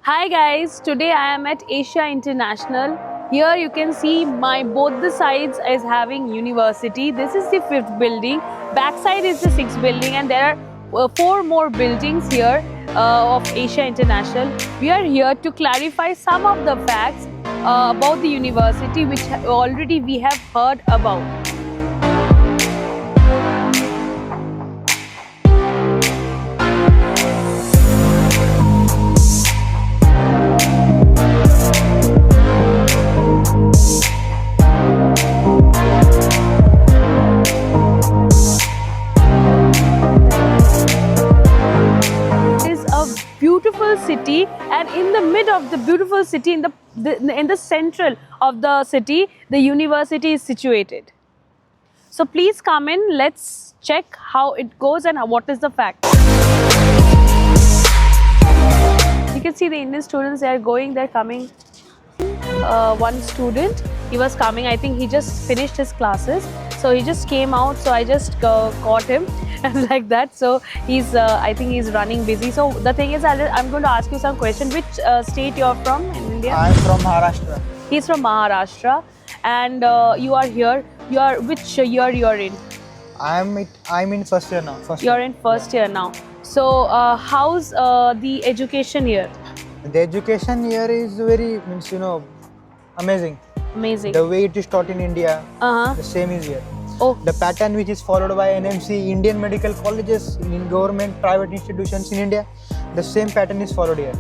Hi guys, today I am at Asia International. Here you can see both the sides is having university. This is the fifth building, backside is the sixth building, and there are four more buildings here of Asia International. We are here to clarify some of the facts about the university which already we have heard about. Beautiful city, and in the mid of the beautiful city, in the central of the city, the university is situated. So please come in, let's check how it goes and what is the fact. You can see the Indian students, they are going, they're coming. One student, he was coming, I think he just finished his classes, so he just came out, so I just caught him and like that. So he's I think he's running busy. So the thing is, I'm going to ask you some question. Which state you're from in India? I'm from Maharashtra. He's from Maharashtra, and you are here. You are which year you're in? I'm in first year now. You're in first year now. So how's the education here? The education here is very amazing. Amazing. The way it is taught in India, Uh-huh. the same is here. Oh. The pattern which is followed by NMC, Indian medical colleges, in government, private institutions in India, the same pattern is followed here.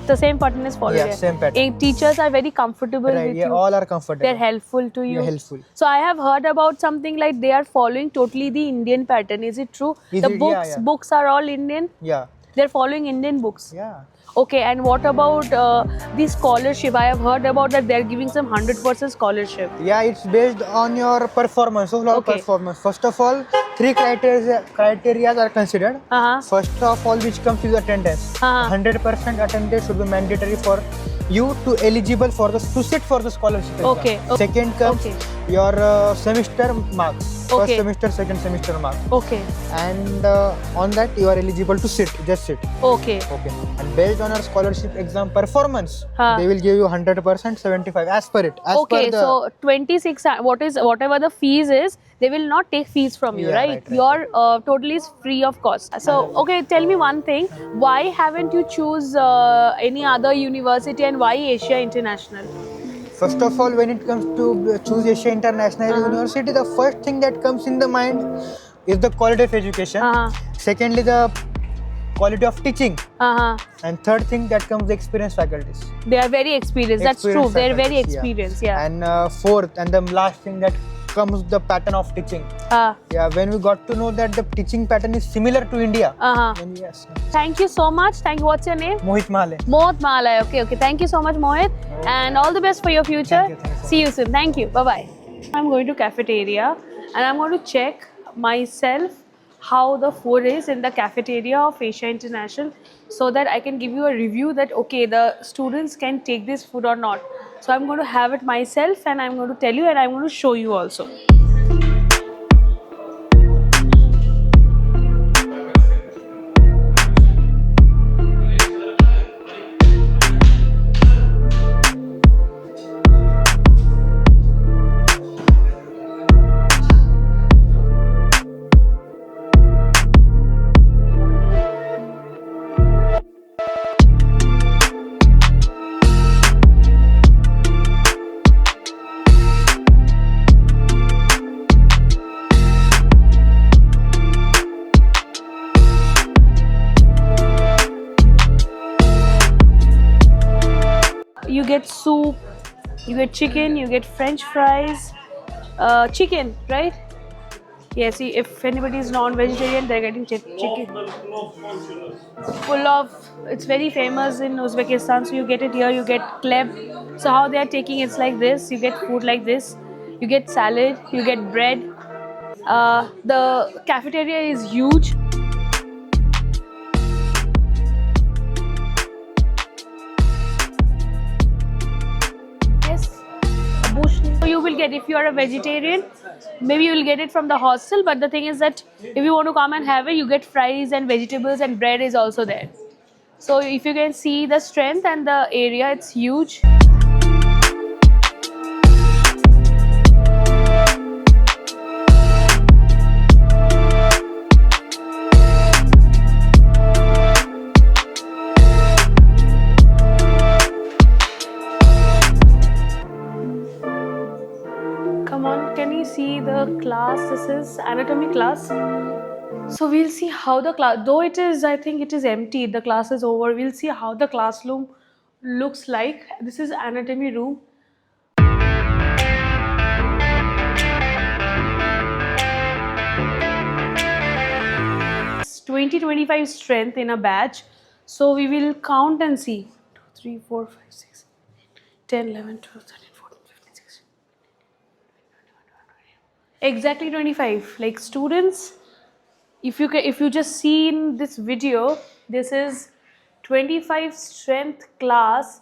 The same pattern is followed. Yeah, here. same pattern. Teachers are very comfortable Right, with yeah, you. all are comfortable. They're helpful to you. Yeah, helpful. So I have heard about something like they are following totally the Indian pattern. Is it true? Is The it? books, Yeah. books are all Indian. Yeah, They're following Indian books. yeah. Okay, and what about the scholarship? I have heard about that they're giving some 100% scholarship. Yeah, it's based on your performance, overall Okay. performance. First of all, three criteria are considered. Uh-huh. First of all, which comes with attendance. Uh-huh. 100% attendance should be mandatory for you to eligible for to sit for the scholarship exam. Okay. Second comes Okay. your semester marks. First Okay. semester, second semester marks. Okay. And on that you are eligible to sit, just sit. Okay. Okay. And based on our scholarship exam performance, Huh. they will give you 100%, 75 as per it. As Okay, per the, so 26, whatever the fees is, they will not take fees from you, Yeah, right? right. Your totally is free of cost. So, okay, tell me one thing. Why haven't you choose any other university, and why Asia International? First of all, when it comes to choose Asia International Uh-huh. University, the first thing that comes in the mind is the quality of education. Uh-huh. Secondly, the quality of teaching. Uh-huh. And third thing that comes the experienced faculties. They are very experienced. That's true. Experienced They're very faculties, experienced. Yeah. And fourth and the last thing that comes the pattern of teaching. Uh, Yeah, when we got to know that the teaching pattern is similar to India. uh-huh. Then yes, Thank you so much. Thank you. What's your name? Mohit Mahale. Mohit Malay. Okay, okay. Thank you so much, Mohit. And all the best for your future. Thank you so See you soon. Thank you. Bye-bye. I'm going to cafeteria and I'm going to check myself how the food is in the cafeteria of Asia International, so that I can give you a review that, okay, the students can take this food or not. So I'm going to have it myself and I'm going to tell you, and I'm going to show you also. You get soup, you get chicken, you get French fries, chicken, right? Yes, if anybody is non-vegetarian, they're getting chicken. Full of, it's very famous in Uzbekistan, so you get it here, you get kleb. So how they are taking it's like this, you get food like this, you get salad, you get bread. The cafeteria is huge. So you will get, if you are a vegetarian, maybe you will get it from the hostel, but the thing is that if you want to come and have it, you get fries and vegetables, and bread is also there. So if you can see the strength and the area, it's huge. Come on, can you see the class? This is anatomy class. So we'll see how the class, though it is, I think it is empty, the class is over. We'll see how the classroom looks like. This is anatomy room. It's 20-25 strength in a batch. So we will count and see. 2, 3, 4, 5, 6, 10, 11, 12, 13, 14, 15, 16. Exactly 25. Like students, if you just see in this video, this is 25 strength class.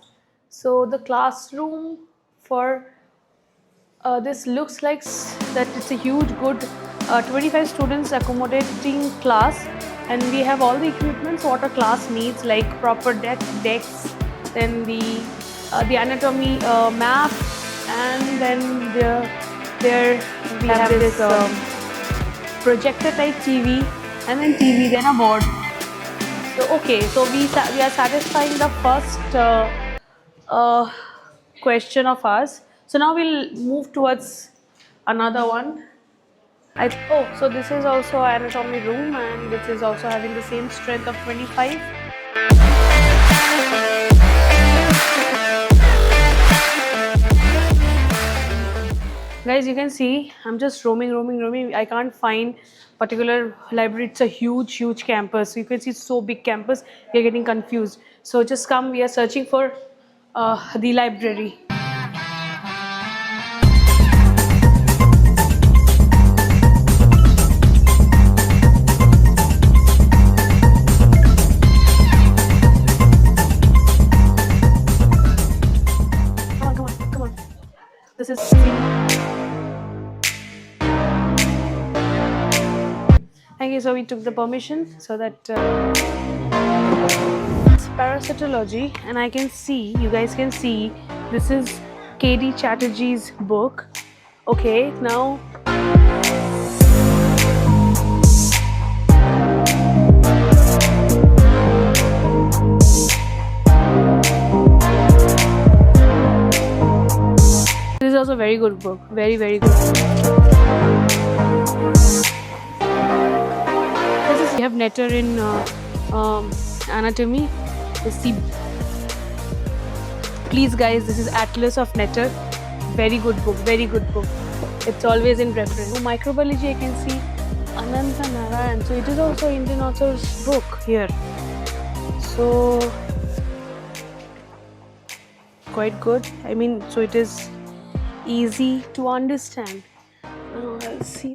So the classroom for this looks like that it's a huge good 25 students accommodating class, and we have all the equipments what a class needs, like proper decks, then the anatomy map, and then there we have this projector type TV, and then TV, then a board. So okay, so we are satisfying the first question of ours. So now we'll move towards another one. So this is also anatomy room, and this is also having the same strength of 25. Guys, you can see I'm just roaming. I can't find particular library. It's a huge campus. So you can see it's so big campus. We are getting confused. So just come. We are searching for the library. Come on. This is. Thank you. So we took the permission so that it's parasitology, and I can see, you guys can see, this is KD Chatterjee's book. Okay, now this is also a very good book, very good. We have Netter in anatomy. Please guys, this is Atlas of Netter. Very good book. It's always in reference. So, microbiology, I can see Ananta Narayan. So it is also Indian author's book here. So quite good. I mean, so it is easy to understand. Now I'll see.